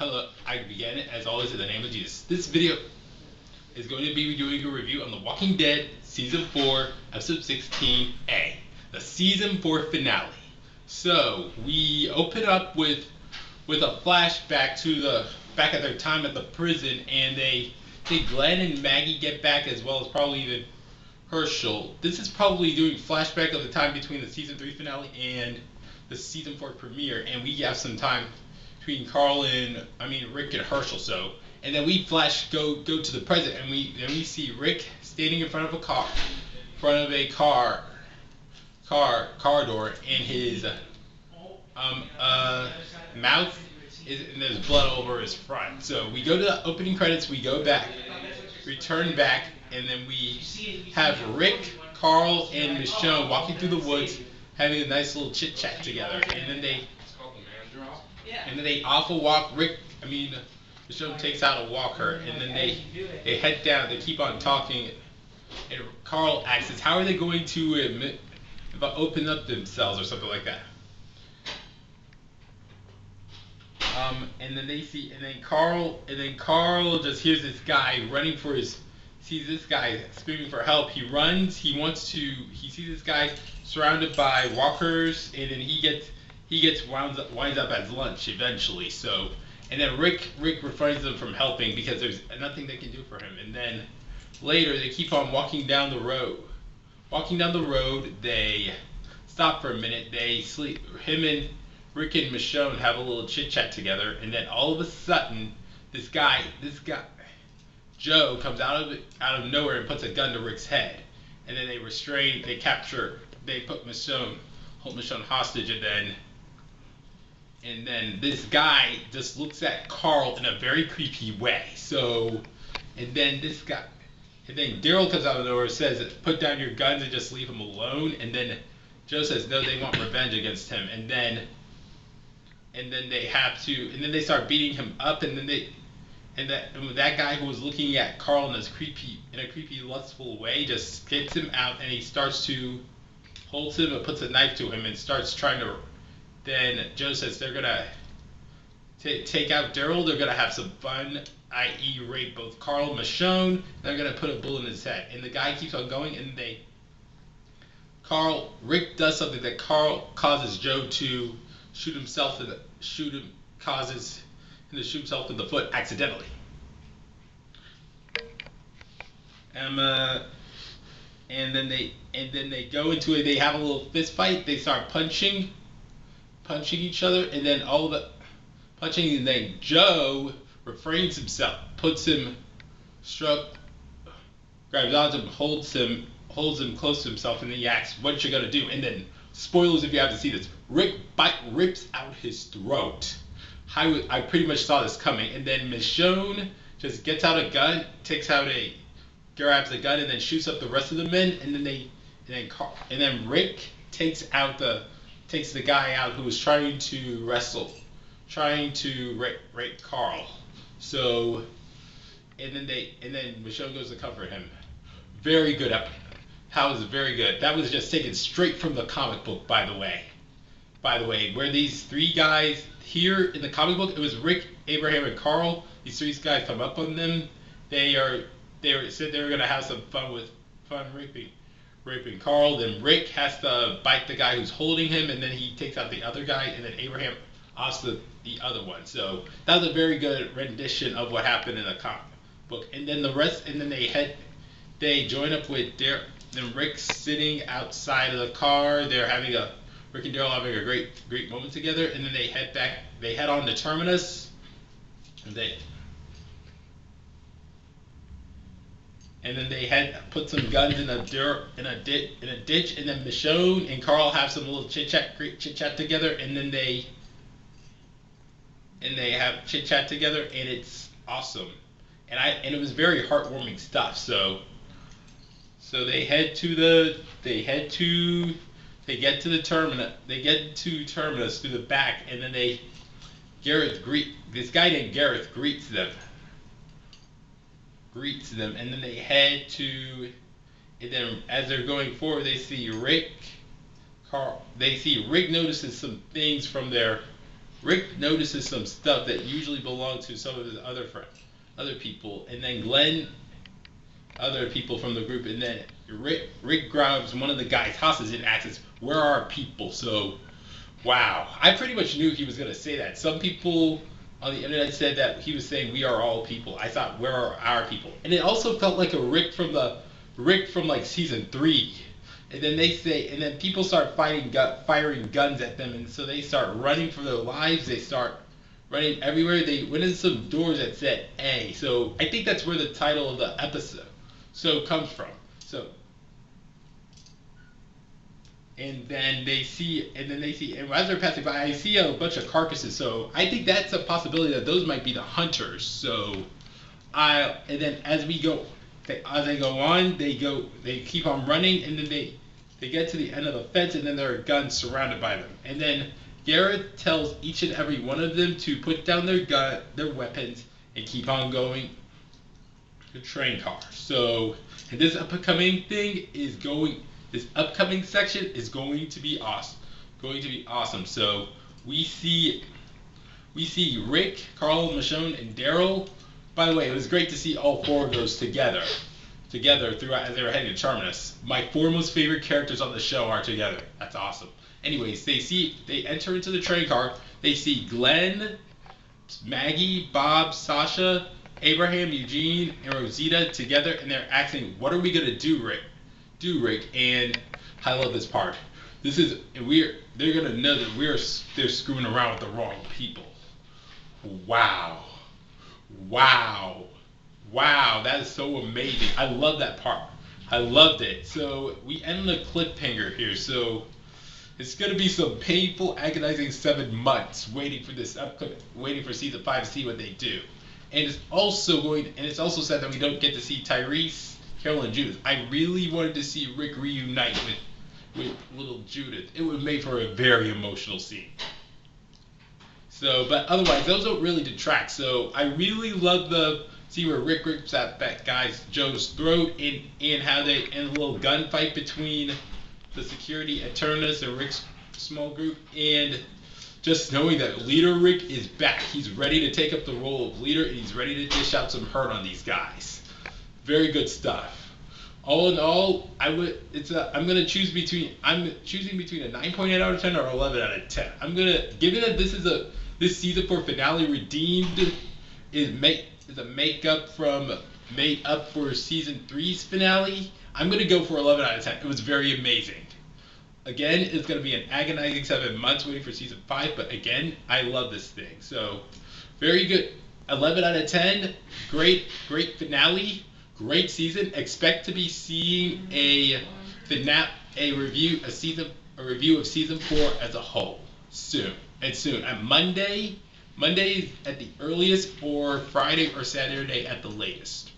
Hello, I began it as always in the name of Jesus. This video is going to be doing a review on The Walking Dead Season 4, Episode 16A, the Season 4 finale. So, we open up with a flashback to back at their time at the prison, and Glenn and Maggie get back, as well as probably even Hershel. This is probably doing flashback of the time between the Season 3 finale and the Season 4 premiere, and we have some time between Rick and Hershel. So, and then we go to the present, and we see Rick standing in front of a car door, and his mouth and there's blood over his front. So we go to the opening credits, we go back, return back, and then we have Rick, Carl, and Michonne walking through the woods, having a nice little chit chat together, and then they off a walk. Michonne takes out a walker, and then they head down. They keep on talking, and Carl asks, "How are they going to open up themselves or something like that?" And then Carl just hears this guy running sees this guy screaming for help. He runs. He sees this guy surrounded by walkers, and then he winds up as lunch eventually. So, and then Rick refrains them from helping because there's nothing they can do for him. And then later they keep on walking down the road. They stop for a minute. They sleep. Him and Rick and Michonne have a little chit chat together, and then all of a sudden, this guy, Joe, comes out of nowhere and puts a gun to Rick's head, and then they put hold Michonne hostage, and then this guy just looks at Carl in a very creepy way. So, and then Daryl comes out of nowhere and says, "Put down your guns and just leave him alone," and then Joe says, "No, they want revenge against him," and then they start beating him up, and that guy who was looking at Carl in a creepy, lustful way just gets him out, and he holds him and puts a knife to him and starts trying to. Then Joe says they're gonna take out Daryl. They're gonna have some fun, i.e., rape both Carl and Michonne. They're gonna put a bullet in his head, and the guy keeps on going, and Rick does something that causes Joe to shoot himself in the foot accidentally. And then they go into it. They have a little fist fight. They start punching each other, and then and then Joe refrains himself, grabs onto him, holds him close to himself, and then he asks, "What you gonna do?" And then, spoilers if you haven't seen this, Rick rips out his throat. I pretty much saw this coming, and then Michonne just gets out a gun, grabs a gun, and then shoots up the rest of the men, and then Rick takes the guy out who was trying to rape Carl. So, and then Michonne goes to comfort him. Very good episode. That was very good. That was just taken straight from the comic book, by the way. Where these three guys here in the comic book, it was Rick, Abraham, and Carl. These three guys come up on them. They said they were gonna have some fun raping Carl. Then Rick has to bite the guy who's holding him, and then he takes out the other guy, and then Abraham offs the other one. So that was a very good rendition of what happened in the comic book. And then they join up with then Rick's sitting outside of the car. Rick and Daryl having a great moment together, and then they head on to Terminus, and then they put some guns in a ditch, and then Michonne and Carl have some little chit chat together, and then they have chit chat together, and it's awesome, and it was very heartwarming stuff. So they get to Terminus through the back, and then this guy named Gareth greets them, and then and then as they're going forward, they see Rick notices some things from their Rick notices some stuff that usually belonged to some of his other people, and then Glenn, other people from the group, and then Rick grabs one of the guys hostage and asks, "Where are our people?" So, wow, I pretty much knew he was gonna say that. Some people on the internet said that he was saying, "We are all people." I thought, "Where are our people?" And it also felt like a Rick from like season 3. And then and then people start firing guns at them, and so they start running for their lives. They start running everywhere. They went in some doors that said A. So I think that's where the title of the episode comes from. So and as they're passing by, I see a bunch of carcasses. So I think that's a possibility that those might be the hunters. So and then as they go on, they keep on running, and then they get to the end of the fence, and then there are guns surrounded by them. And then Garrett tells each and every one of them to put down their weapons, and keep on going to the train car. So, and this upcoming section is going to be awesome. So we see Rick, Carl, Michonne, and Daryl. By the way, it was great to see all 4 of those together throughout as they were heading to Terminus. My 4 most favorite characters on the show are together. That's awesome. Anyways, they enter into the train car. They see Glenn, Maggie, Bob, Sasha, Abraham, Eugene, and Rosita together, and they're asking, "What are we gonna do, Rick?" And I love this part. They're gonna know that they're screwing around with the wrong people. Wow. That is so amazing. I love that part. I loved it. So we end on a cliffhanger here. So it's going to be some painful, agonizing 7 months waiting for season 5 to see what they do. And it's also sad that we don't get to see Tyrese, Carol, and Judith. I really wanted to see Rick reunite with little Judith. It would have made for a very emotional scene. So, but otherwise, those don't really detract. So, I really love the scene where Rick rips that guy Joe's throat, and how a little gunfight between the security at Terminus and Rick's small group, and just knowing that Leader Rick is back. He's ready to take up the role of leader, and he's ready to dish out some hurt on these guys. Very good stuff. All in all, I'm choosing between a 9.8 out of 10 or 11 out of 10. Given that this season 4 finale redeemed is made up for season 3's finale, I'm gonna go for 11 out of 10. It was very amazing. Again, it's gonna be an agonizing 7 months waiting for season 5, but again, I love this thing. So, very good. 11 out of 10. Great finale. Great season. Expect to be seeing a review of season 4 as a whole soon. On Monday at the earliest, or Friday or Saturday at the latest.